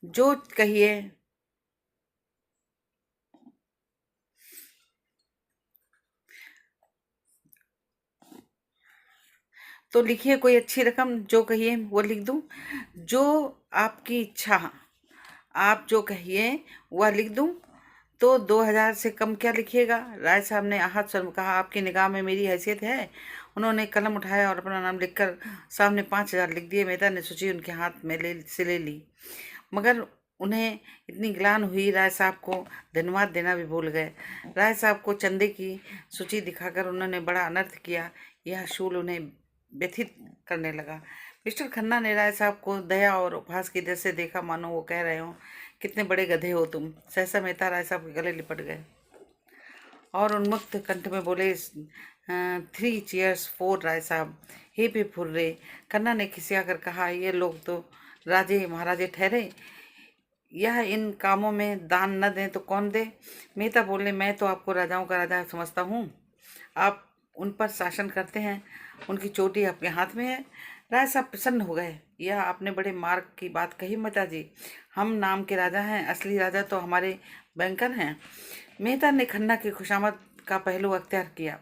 जो कहिए। तो लिखिए कोई अच्छी रकम, जो कहिए वो लिख दूं। जो आपकी इच्छा, आप जो कहिए वह लिख दूं। तो 2000 से कम क्या लिखिएगा। राय साहब ने आहत स्वर में कहा, आपकी निगाह में मेरी हैसियत है। उन्होंने कलम उठाया और अपना नाम लिखकर सामने 5000 लिख दिए। मेहता ने सूची उनके हाथ में ले ली, मगर उन्हें इतनी ग्लानि हुई, राय साहब को धन्यवाद देना भी भूल गए। राय साहब को चंदे की सूची दिखाकर उन्होंने बड़ा अनर्थ किया। यह शूल उन्हें व्यथित करने लगा। मिस्टर खन्ना ने राय साहब को दया और उपहास की दृष्टि से देखा, मानो वो कह रहे हो, कितने बड़े गधे हो तुम। सहसा मेहता राय साहब के गले लिपट गए और उन्मुक्त कंठ में बोले, 3 चीयर्स फॉर राय साहब, हे पे फुर्रे। खन्ना ने खिसिया कर कहा, ये लोग तो राजे महाराजे ठहरे, यह इन कामों में दान न दें तो कौन दे। मेहता बोले, मैं तो आपको राजाओं का राजा समझता हूँ, आप उन पर शासन करते हैं, उनकी चोटी आपके हाथ में है। राय साहब प्रसन्न हो गए। यह आपने बड़े मार्ग की बात कही मेहता जी, हम नाम के राजा हैं, असली राजा तो हमारे बैंकर हैं। मेहता ने खन्ना की खुशामद का पहलू अख्तियार किया।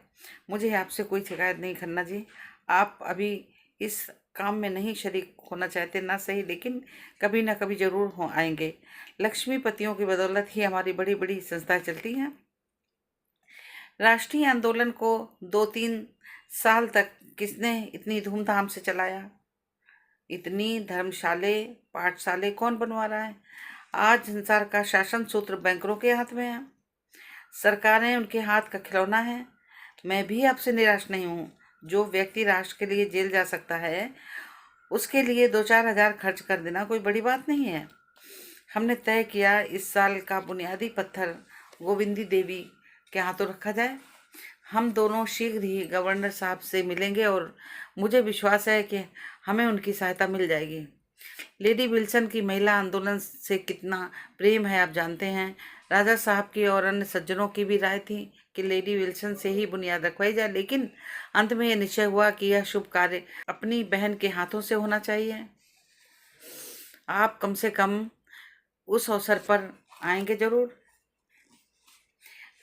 मुझे आपसे कोई शिकायत नहीं खन्ना जी, आप अभी इस काम में नहीं शरीक होना चाहते ना सही, लेकिन कभी ना कभी जरूर हो आएंगे। लक्ष्मीपतियों की बदौलत ही हमारी बड़ी बड़ी संस्थाएं चलती हैं। राष्ट्रीय आंदोलन को 2-3 साल तक किसने इतनी धूमधाम से चलाया? इतनी धर्मशाले पाठशाले कौन बनवा रहा है? आज संसार का शासन सूत्र बैंकरों के हाथ में है, सरकारें उनके हाथ का खिलौना है। मैं भी आपसे निराश नहीं हूँ। जो व्यक्ति राष्ट्र के लिए जेल जा सकता है, उसके लिए 2-4 हजार खर्च कर देना कोई बड़ी बात नहीं है। हमने तय किया, इस साल का बुनियादी पत्थर गोविंदी देवी के हाथों रखा जाए। हम दोनों शीघ्र ही गवर्नर साहब से मिलेंगे और मुझे विश्वास है कि हमें उनकी सहायता मिल जाएगी। लेडी विल्सन की महिला आंदोलन से कितना प्रेम है आप जानते हैं। राजा साहब की और अन्य सज्जनों की भी राय थी कि लेडी विल्सन से ही बुनियाद रखवाई जाए, लेकिन अंत में यह निश्चय हुआ कि यह शुभ कार्य अपनी बहन के हाथों से होना चाहिए। आप कम से कम उस अवसर पर आएंगे जरूर।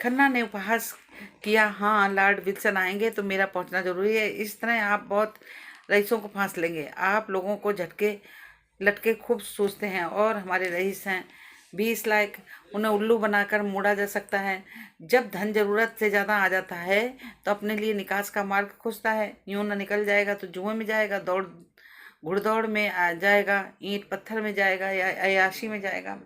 खन्ना ने उपहास किया, हाँ लॉर्ड विल्सन आएंगे तो मेरा पहुंचना जरूरी है। इस तरह आप बहुत रईसों को फांस लेंगे। आप लोगों को झटके लटके खूब सोचते हैं, और हमारे रईस हैं भी इस लायक, उन्हें उल्लू बनाकर मोड़ा जा सकता है। जब धन जरूरत से ज़्यादा आ जाता है तो अपने लिए निकास का मार्ग खोजता है। यूं न निकल जाएगा तो जुए में जाएगा, घुड़दौड़ में आ जाएगा, ईंट पत्थर में जाएगा या अय्याशी में जाएगा।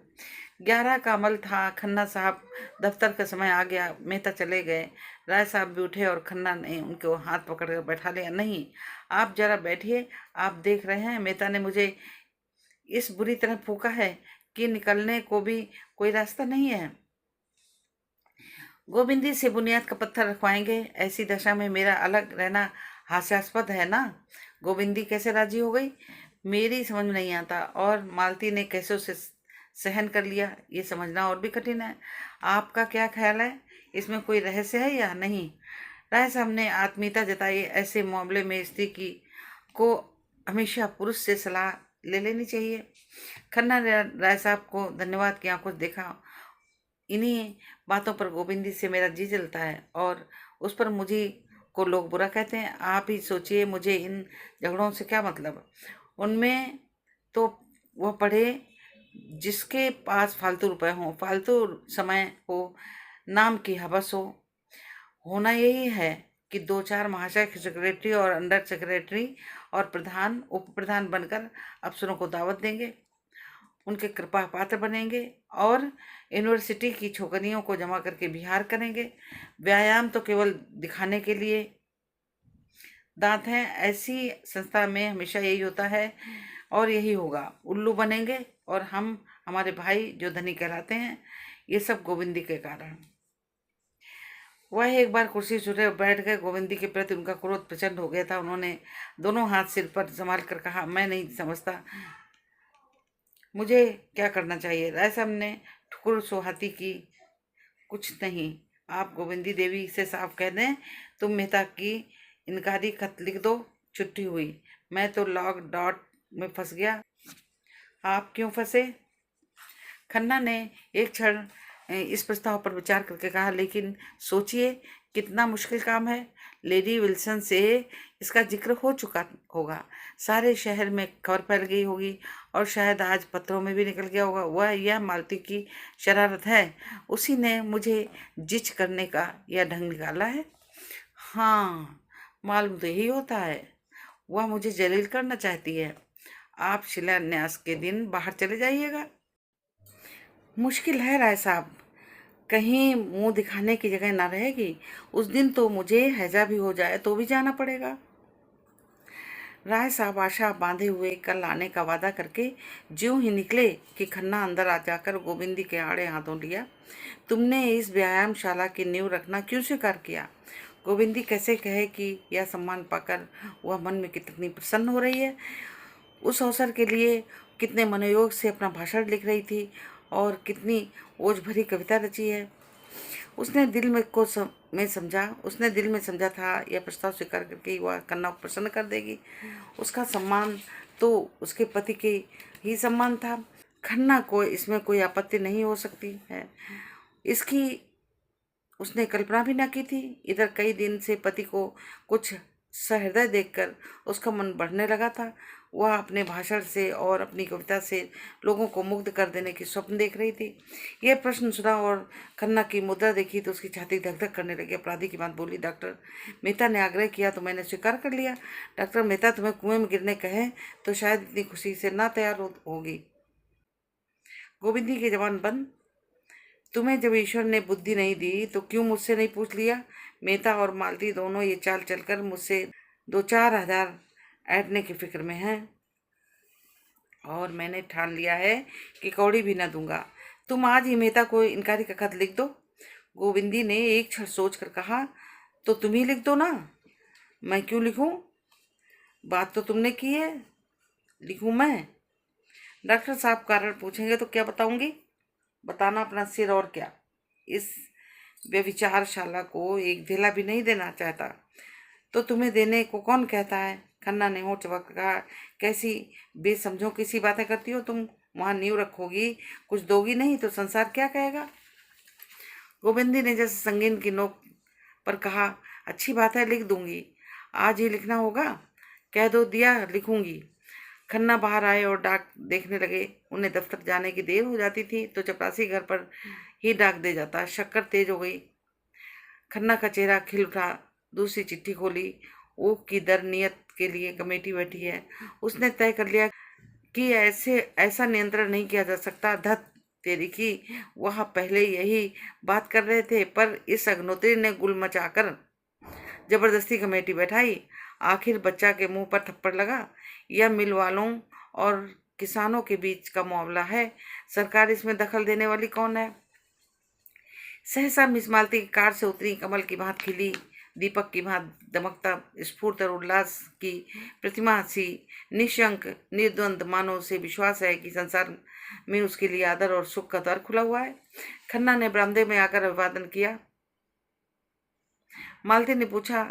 11 का अमल था। खन्ना साहब दफ्तर का समय आ गया, मेहता चले गए। राय साहब भी उठे और खन्ना ने उनको हाथ पकड़ कर बैठा लिया। नहीं, आप जरा बैठिए, आप देख रहे हैं मेहता ने मुझे इस बुरी तरह फूका है कि निकलने को भी कोई रास्ता नहीं है। गोविंदी से बुनियाद का पत्थर रखवाएंगे, ऐसी दशा में मेरा अलग रहना हास्यास्पद है ना। गोविंदी कैसे राजी हो गई, मेरी समझ में नहीं आता, और मालती ने कैसे उसे सहन कर लिया, ये समझना और भी कठिन है। आपका क्या ख्याल है, इसमें कोई रहस्य है या नहीं? राय साहब ने आत्मीयता जताई, ऐसे मामले में स्त्री की को हमेशा पुरुष से सलाह ले लेनी चाहिए। खन्ना ने राय साहब को धन्यवाद की आंखों से देखा। इन्हीं बातों पर गोविंदी से मेरा जी जलता है और उस पर मुझे को लोग बुरा कहते हैं। आप ही सोचिए, मुझे इन झगड़ों से क्या मतलब। उनमें तो वह पढ़े जिसके पास फालतू रुपए हों, फालतू समय हो, नाम की हवस हो। होना यही है कि 2-4 महाशय सेक्रेटरी और अंडर सेक्रेटरी और प्रधान उप प्रधान बनकर अफसरों को दावत देंगे, उनके कृपा पात्र बनेंगे और यूनिवर्सिटी की छोकरियों को जमा करके बिहार करेंगे। व्यायाम तो केवल दिखाने के लिए दांत हैं। ऐसी संस्था में हमेशा यही होता है और यही होगा। उल्लू बनेंगे और हम हमारे भाई जो धनी कहलाते हैं, ये सब गोविंदी के कारण। वह एक बार कुर्सी छूटे बैठ गए। गोविंदी के प्रति उनका क्रोध प्रचंड हो गया था। उन्होंने दोनों हाथ सिर पर संभाल कर कहा, मैं नहीं समझता मुझे क्या करना चाहिए। राय साहब ने ठुकुर सुहाती की, कुछ नहीं, आप गोविंदी देवी से साफ कह दें, तुम मेहता की इनकारी खत लिख दो, छुट्टी हुई। मैं तो लॉक डॉट में फंस गया। आप क्यों फंसे? खन्ना ने एक क्षण इस प्रस्ताव पर विचार करके कहा, लेकिन सोचिए कितना मुश्किल काम है। लेडी विल्सन से इसका जिक्र हो चुका होगा, सारे शहर में खबर फैल गई होगी और शायद आज पत्रों में भी निकल गया होगा। वह यह मालती की शरारत है, उसी ने मुझे जिच करने का यह ढंग निकाला है। हाँ, मालूम तो यही होता है। वह मुझे जलील करना चाहती है। आप शिलान्यास के दिन बाहर चले जाइएगा। मुश्किल है राय साहब, कहीं मुंह दिखाने की जगह ना रहेगी। उस दिन तो मुझे हैजा भी हो जाए तो भी जाना पड़ेगा। राय साहब आशा बांधे हुए कल आने का वादा करके ज्यों ही निकले कि खन्ना अंदर आ जाकर गोविंदी के आड़े हाथों लिया। तुमने इस व्यायामशाला की नींव रखना क्यों स्वीकार किया? गोविंदी कैसे कहे कि यह सम्मान पाकर वह मन में कितनी प्रसन्न हो रही है। उस अवसर के लिए कितने मनोयोग से अपना भाषण लिख रही थी और कितनी ओज भरी कविता रची है। उसने दिल में समझा था यह प्रस्ताव स्वीकार करके वह कन्ना को प्रसन्न कर देगी। उसका सम्मान तो उसके पति के ही सम्मान था। खन्ना को इसमें कोई आपत्ति नहीं हो सकती है, इसकी उसने कल्पना भी न की थी। इधर कई दिन से पति को कुछ सहृदय देखकर उसका मन बढ़ने लगा था। वह अपने भाषण से और अपनी कविता से लोगों को मुग्ध कर देने की स्वप्न देख रही थी। यह प्रश्न सुना और खन्ना की मुद्रा देखी तो उसकी छाती धक धक करने लगी। अपराधी की बात बोली, डॉक्टर मेहता ने आग्रह किया तो मैंने स्वीकार कर लिया। डॉक्टर मेहता तुम्हें कुएं में गिरने कहे तो शायद इतनी खुशी से ना तैयार होगी। गोविंदी की जबान बंद। तुम्हें जब ईश्वर ने बुद्धि नहीं दी तो क्यों मुझसे नहीं पूछ लिया? मेहता और मालती दोनों ये चाल चलकर मुझसे 2-4 हज़ार ऐंठने की फिक्र में हैं और मैंने ठान लिया है कि कौड़ी भी न दूंगा। तुम आज ही मेहता को इनकारी का खत लिख दो। गोविंदी ने एक क्षण सोच कर कहा, तो तुम ही लिख दो ना। मैं क्यों लिखूं? बात तो तुमने की है, लिखूं मैं? डॉक्टर साहब कारण पूछेंगे तो क्या बताऊंगी? बताना अपना सिर और क्या। इस व्यभिचारशाला को एक धेला भी नहीं देना चाहता तो तुम्हें देने को कौन कहता है? खन्ना ने होठ चबक कहा, कैसी बेसमझों की सी बातें करती हो तुम। वहां नींव रखोगी, कुछ दोगी नहीं तो संसार क्या कहेगा? गोविंदी ने जैसे संगीन की नोक पर कहा, अच्छी बात है, लिख दूंगी। आज ही लिखना होगा? कह दो दिया लिखूंगी। खन्ना बाहर आए और डाक देखने लगे। उन्हें दफ्तर जाने की देर हो जाती थी तो चपरासी घर पर ही डाक दे जाता। शक्कर तेज हो गई। खन्ना का चेहरा खिल उठा। दूसरी चिट्ठी खोली। ऊख की दर नियत के लिए कमेटी बैठी है। उसने तय कर लिया कि ऐसा नियंत्रण नहीं किया जा सकता। धत तेरी की, वह पहले यही बात कर रहे थे पर इस अग्नोत्री ने गुल मचाकर जबरदस्ती कमेटी बैठाई। आखिर बच्चा के मुंह पर थप्पड़ लगा। यह मिल वालों और किसानों के बीच का मुआवला है, सरकार इसमें दखल देने वाली कौन है? सहसा मिस मालती की कार से उतरी। कमल की भांत खिली, दीपक की भांत दमकता स्फूर्त और उल्लास की प्रतिमा सी निशंक निर्द्वंद, मानो से विश्वास है कि संसार में उसके लिए आदर और सुख का द्वार खुला हुआ है। खन्ना ने बरामदे में आकर अभिवादन किया। मालती ने पूछा,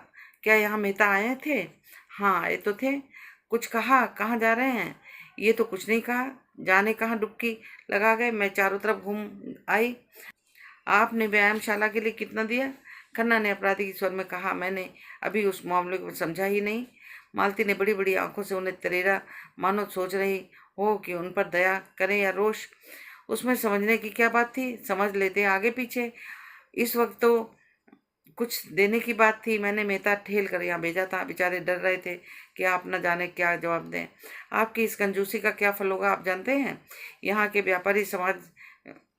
क्या यहाँ मेहता आए थे? हाँ आए तो थे। कुछ कहा? कहाँ जा रहे हैं? ये तो कुछ नहीं कहा। जाने कहाँ डुबकी लगा गए, मैं चारों तरफ घूम आई। आपने व्यायामशाला के लिए कितना दिया? खन्ना ने अपराधी के स्वर में कहा, मैंने अभी उस मामले को समझा ही नहीं। मालती ने बड़ी बड़ी आंखों से उन्हें तरेरा, मानो सोच रही हो कि उन पर दया करें या रोष। उसमें समझने की क्या बात थी, समझ लेते आगे पीछे। इस वक्त तो कुछ देने की बात थी। मैंने मेहता ठेल कर यहाँ भेजा था। बेचारे डर रहे थे कि आप न जाने क्या जवाब दें। आपकी इस कंजूसी का क्या फल होगा आप जानते हैं? यहाँ के व्यापारी समाज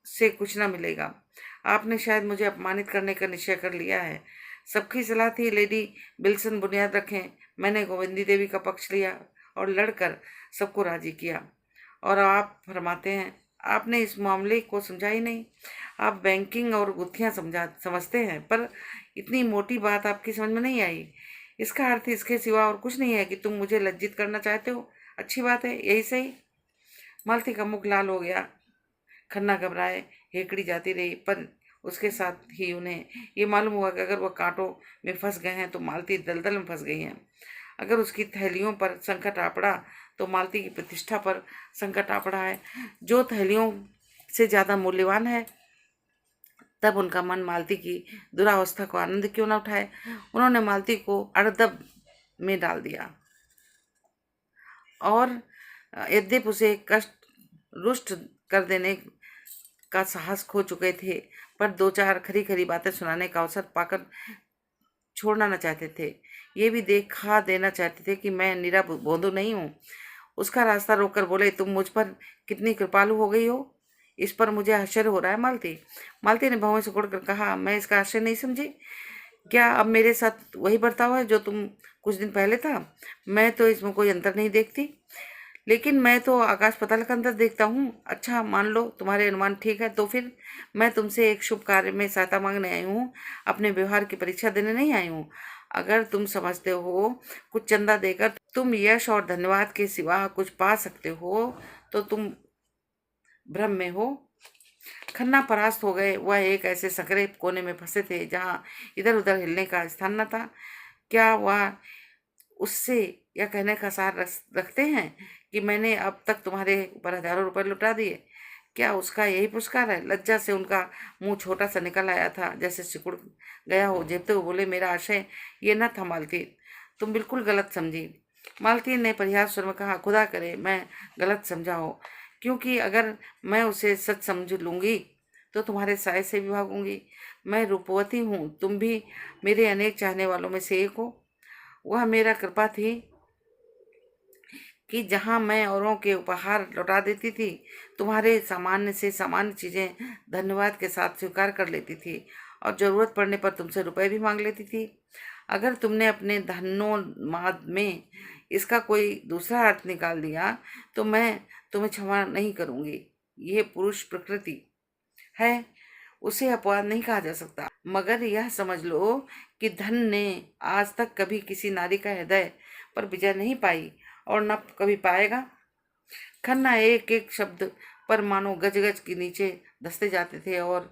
से कुछ न मिलेगा। आपने शायद मुझे अपमानित करने का निश्चय कर लिया है। सबकी सलाह थी लेडी विल्सन बुनियाद रखें। मैंने गोविंदी देवी का पक्ष लिया और लड़कर सबको राजी किया। और आप फरमाते हैं आपने इस मामले को समझा ही नहीं। आप बैंकिंग और गुत्थियां समझते हैं पर इतनी मोटी बात आपकी समझ में नहीं आई। इसका अर्थ इसके सिवा और कुछ नहीं है कि तुम मुझे लज्जित करना चाहते हो। अच्छी बात है, यही सही। मालती का मुख लाल हो गया। खन्ना घबराए, हेकड़ी जाती रही पर उसके साथ ही उन्हें ये मालूम हुआ कि अगर वह कांटों में फंस गए हैं तो मालती दलदल में फंस गई हैं। अगर उसकी थैलियों पर संकट आ पड़ा तो मालती की प्रतिष्ठा पर संकट आ पड़ा है, जो थैलियों से ज़्यादा मूल्यवान है। तब उनका मन मालती की दुरावस्था को आनंद क्यों न उठाए। उन्होंने मालती को अड़दब में डाल दिया और यद्यप उसे कष्ट रुष्ट कर देने का साहस खो चुके थे, पर दो चार खरी खरी बातें सुनाने का अवसर पाकर छोड़ना न चाहते थे। ये भी देखा देना चाहते थे कि मैं नीरा बोंदू नहीं हूँ। उसका रास्ता रोककर बोले, तुम मुझ पर कितनी कृपालु हो गई हो, इस पर मुझे आश्चर्य हो रहा है मालती। मालती ने भौं से सिकुड़कर कहा, मैं इसका आश्चर्य नहीं समझी। क्या अब मेरे साथ वही बर्ताव है जो तुम कुछ दिन पहले था? मैं तो इसमें कोई अंतर नहीं देखती, लेकिन मैं तो आकाश पताल का अंतर देखता हूँ। अच्छा, मान लो तुम्हारे अनुमान ठीक है, तो फिर मैं तुमसे एक शुभ कार्य में सहायता मांगने आई हूँ, अपने व्यवहार की परीक्षा देने नहीं आई हूँ। अगर तुम समझते हो कुछ चंदा देकर तुम यश और धन्यवाद के सिवा कुछ पा सकते हो, तो तुम भ्रम में हो। खन्ना परास्त हो गए। वह एक ऐसे सकरे कोने में फंसे थे जहाँ इधर उधर हिलने का स्थान न था। क्या वह उससे यह कहने का सार रखते हैं कि मैंने अब तक तुम्हारे ऊपर हजारों रुपए लुटा दिए? क्या उसका यही पुरस्कार है? लज्जा से उनका मुंह छोटा सा निकल आया था, जैसे सिकुड़ गया हो। झेपते हुए बोले, मेरा आशय ये न था मालती, तुम बिल्कुल गलत समझी। मालती ने परिहास स्वर में कहा, खुदा करे मैं गलत समझा हो, क्योंकि अगर मैं उसे सच समझ लूंगी तो तुम्हारे साय से भी भागूंगी। मैं रूपवती हूँ, तुम भी मेरे अनेक चाहने वालों में से एक हो। वह मेरा कृपा थी कि जहाँ मैं औरों के उपहार लौटा देती थी, तुम्हारे सामान्य से सामान्य चीजें धन्यवाद के साथ स्वीकार कर लेती थी और जरूरत पड़ने पर तुमसे रुपए भी मांग लेती थी। अगर तुमने अपने धन्योन्माद में इसका कोई दूसरा अर्थ निकाल दिया तो मैं तुम्हें क्षमा नहीं करूंगी। ये पुरुष प्रकृति है, उसे अपवाद नहीं कहा जा सकता। मगर यह समझ लो कि धन ने आज तक कभी किसी नारी का हृदय पर विजय नहीं पाई और न कभी पाएगा। खन्ना एक एक शब्द पर मानो गज गज के नीचे धंसते जाते थे और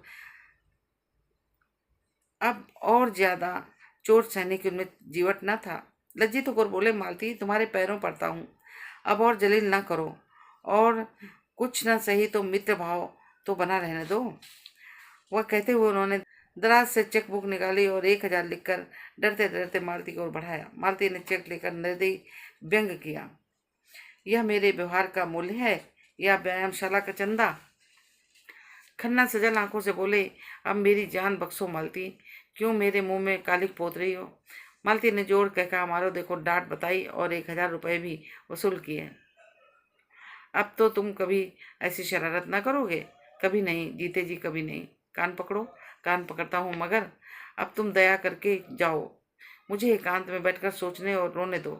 अब और ज्यादा चोट सहने की उनमें जीवट न था। लज्जित होकर बोले, मालती तुम्हारे पैरों पड़ता हूँ, अब और जलील न करो, और कुछ न सही तो मित्र भाव तो बना रहने दो। वह कहते हुए उन्होंने दराज से चेक बुक निकाली और 1,000 लिखकर डरते डरते मालती की ओर बढ़ाया। मालती ने चेक लेकर निर्दयी व्यंग किया, यह मेरे व्यवहार का मूल्य है या व्यायामशाला का चंदा? खन्ना सजल आंखों से बोले, अब मेरी जान बख्शो मालती, क्यों मेरे मुंह में कालिक पोत रही हो? मालती ने जोड़ कह कहा, मारो देखो, डांट बताई और 1,000 रुपये भी वसूल किए। अब तो तुम कभी ऐसी शरारत ना करोगे? कभी नहीं जीते जी, कभी नहीं। कान पकड़ो। कान पकड़ता हूँ, मगर अब तुम दया करके जाओ, मुझे एकांत में बैठकर सोचने और रोने दो।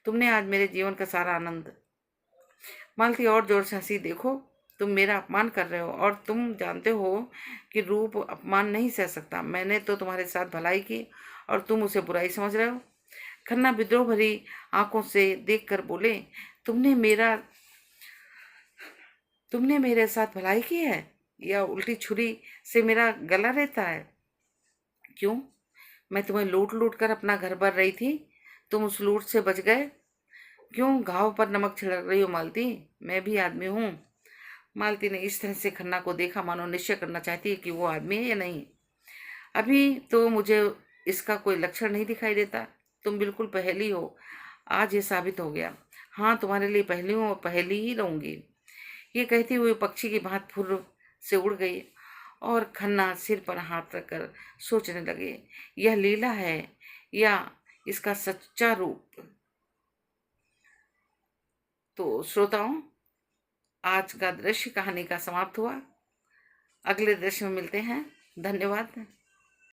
तुमने आज मेरे जीवन का सारा आनंद। मालती और जोर से हंसी। देखो, तुम मेरा अपमान कर रहे हो और तुम जानते हो कि रूप अपमान नहीं सह सकता। मैंने तो तुम्हारे साथ भलाई की और तुम उसे बुराई समझ रहे हो। खन्ना विद्रोह भरी आंखों से देखकर बोले, तुमने मेरा तुमने मेरे साथ भलाई की है या उल्टी छुरी से मेरा गला रहता है? क्यों? मैं तुम्हें लूट लूट कर अपना घर भर रही थी, तुम उस लूट से बच गए। क्यों घाव पर नमक छिड़क रही हो मालती? मैं भी आदमी हूँ। मालती ने इस तरह से खन्ना को देखा मानो निश्चय करना चाहती है कि वो आदमी है या नहीं। अभी तो मुझे इसका कोई लक्षण नहीं दिखाई देता। तुम बिल्कुल पहेली हो, आज ये साबित हो गया। हाँ, तुम्हारे लिए पहेली हूँ और पहेली ही रहूंगी। ये कहती हुई पक्षी की भांति फुर्र से उड़ गई और खन्ना सिर पर हाथ रखकर सोचने लगे, यह लीला है या इसका सच्चा रूप? तो श्रोताओं, आज का दृश्य कहानी का समाप्त हुआ। अगले दृश्य में मिलते हैं। धन्यवाद।